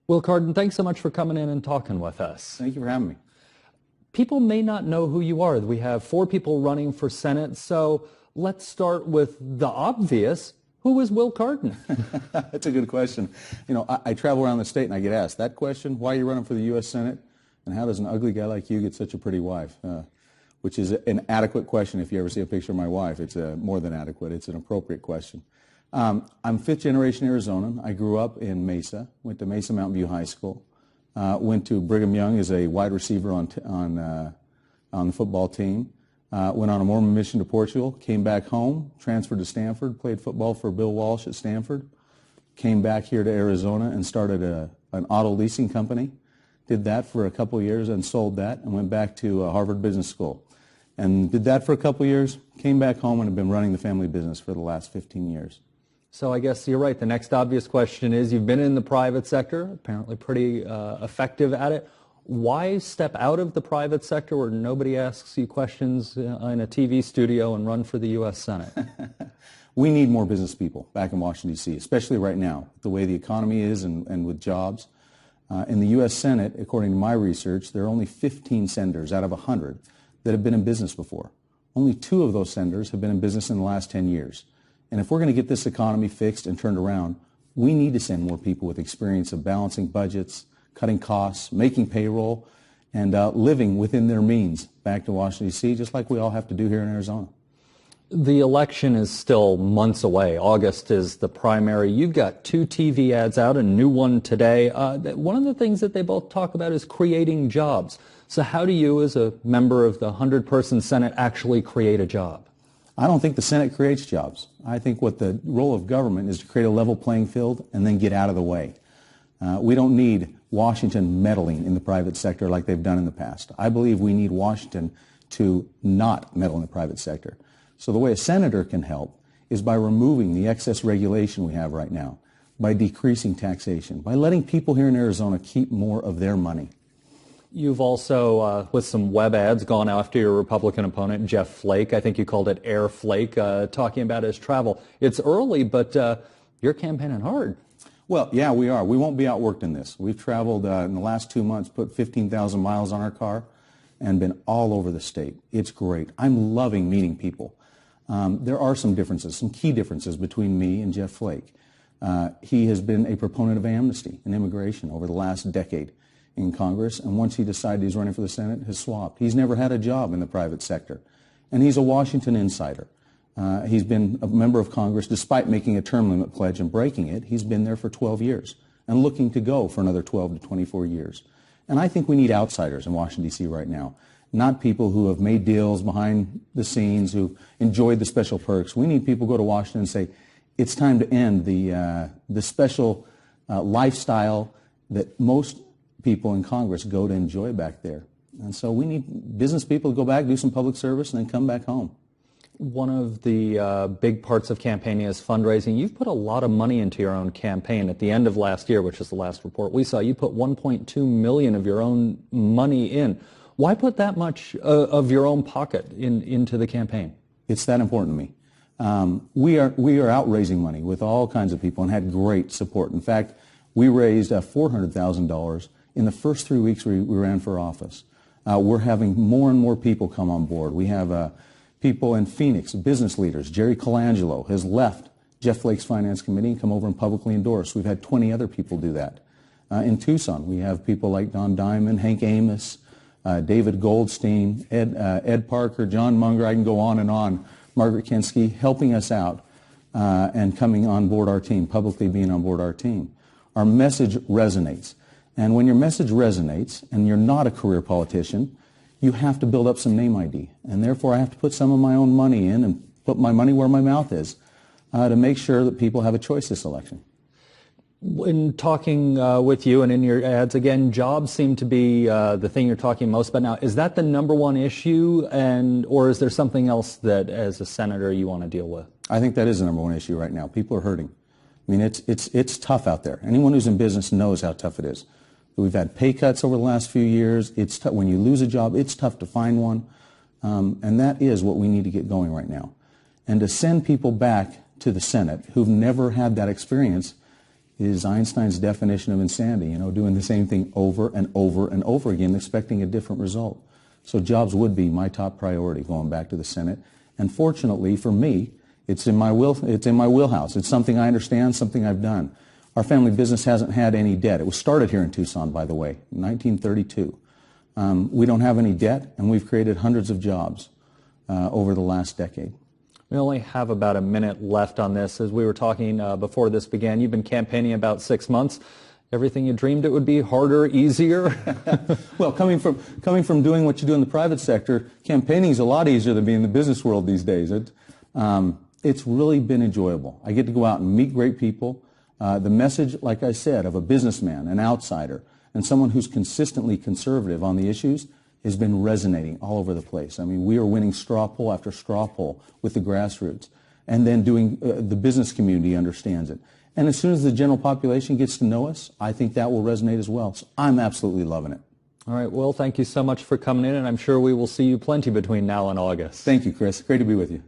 Wil Cardon, thanks so much for coming in and talking with us. Thank you for having me. People may not know who you are. We have 4 people running for Senate, so let's start with the obvious. Who is Wil Cardon? That's a good question. You know, I travel around the state and I get asked that question, why are you running for the U.S. Senate? And how does an ugly guy like you get such a pretty wife? Which is an adequate question. If you ever see a picture of my wife, it's more than adequate. It's an appropriate question. I'm fifth generation Arizonan. I grew up in Mesa, went to Mesa Mountain View High School, went to Brigham Young as a wide receiver on the football team, went on a Mormon mission to Portugal, came back home, transferred to Stanford, played football for Bill Walsh at Stanford, came back here to Arizona and started an auto leasing company. Did that for a couple of years and sold that and went back to Harvard Business School. And did that for a couple of years, came back home and have been running the family business for the last 15 years. So I guess you're right. The next obvious question is, you've been in the private sector, apparently pretty effective at it. Why step out of the private sector where nobody asks you questions in a TV studio and run for the U.S. Senate? We need more business people back in Washington, D.C., especially right now, the way the economy is and with jobs. In the U.S. Senate, according to my research, there are only 15 senators out of 100 that have been in business before. Only 2 of those senators have been in business in the last 10 years. And if we're going to get this economy fixed and turned around, we need to send more people with experience of balancing budgets, cutting costs, making payroll, and living within their means back to Washington, D.C., just like we all have to do here in Arizona. The election is still months away. August is the primary. You've got 2 TV ads out, a new one today. One of the things that they both talk about is creating jobs. So how do you, as a member of the 100-person Senate, actually create a job? I don't think the Senate creates jobs. I think what the role of government is to create a level playing field and then get out of the way. We don't need Washington meddling in the private sector like they've done in the past. I believe we need Washington to not meddle in the private sector. So the way a senator can help is by removing the excess regulation we have right now, by decreasing taxation, by letting people here in Arizona keep more of their money. You've also, with some web ads, gone after your Republican opponent, Jeff Flake. I think you called it Air Flake, talking about his travel. It's early, but you're campaigning hard. Well, yeah, we are. We won't be outworked in this. We've traveled in the last 2 months, put 15,000 miles on our car, and been all over the state. It's great. I'm loving meeting people. There are some differences, some key differences between me and Jeff Flake. He has been a proponent of amnesty and immigration over the last decade in Congress, and once he decided he's running for the Senate, has swapped. He's never had a job in the private sector, and he's a Washington insider. He's been a member of Congress despite making a term limit pledge and breaking it. He's been there for 12 years and looking to go for another 12 to 24 years. And I think we need outsiders in Washington, D.C. right now, not people who have made deals behind the scenes, who enjoyed the special perks. We need people who go to Washington and say, it's time to end the special lifestyle that most people in Congress go to enjoy back there. And so we need business people to go back, do some public service, and then come back home. One of the big parts of campaigning is fundraising. You've put a lot of money into your own campaign. At the end of last year, which is the last report we saw, you put $1.2 million of your own money in. Why put that much of your own pocket into the campaign? It's that important to me. We are out raising money with all kinds of people and had great support. In fact, we raised $400,000 in the first 3 weeks we ran for office. We're having more and more people come on board. We have people in Phoenix, business leaders. Jerry Colangelo has left Jeff Flake's Finance Committee and come over and publicly endorse. We've had 20 other people do that. In Tucson, we have people like Don Diamond, Hank Amos, David Goldstein, Ed Parker, John Munger, I can go on, Margaret Kinsky, helping us out and coming on board our team, publicly being on board our team. Our message resonates. And when your message resonates and you're not a career politician, you have to build up some name ID. And therefore, I have to put some of my own money in and put my money where my mouth is to make sure that people have a choice this election. In talking with you and in your ads, again, jobs seem to be the thing you're talking most about now. Is that the #1 issue, or is there something else that, as a senator, you want to deal with? I think that is the #1 issue right now. People are hurting. I mean, it's tough out there. Anyone who's in business knows how tough it is. We've had pay cuts over the last few years. It's when you lose a job, it's tough to find one. And that is what we need to get going right now. And to send people back to the Senate who've never had that experience is Einstein's definition of insanity, doing the same thing over and over and over again, expecting a different result. So jobs would be my top priority going back to the Senate. And fortunately for me, it's in my wheelhouse. It's something I understand, something I've done. Our family business hasn't had any debt. It was started here in Tucson, by the way, in 1932. We don't have any debt, and we've created hundreds of jobs over the last decade. We only have about a minute left on this. As we were talking before this began, you've been campaigning about 6 months. Everything you dreamed it would be, harder, easier? Well, coming from doing what you do in the private sector, campaigning is a lot easier than being in the business world these days. It's really been enjoyable. I get to go out and meet great people. The message, like I said, of a businessman, an outsider, and someone who's consistently conservative on the issues has been resonating all over the place. I mean, we are winning straw poll after straw poll with the grassroots, and then the business community understands it. And as soon as the general population gets to know us, I think that will resonate as well. So I'm absolutely loving it. All right, Wil, thank you so much for coming in, and I'm sure we will see you plenty between now and August. Thank you, Chris. Great to be with you.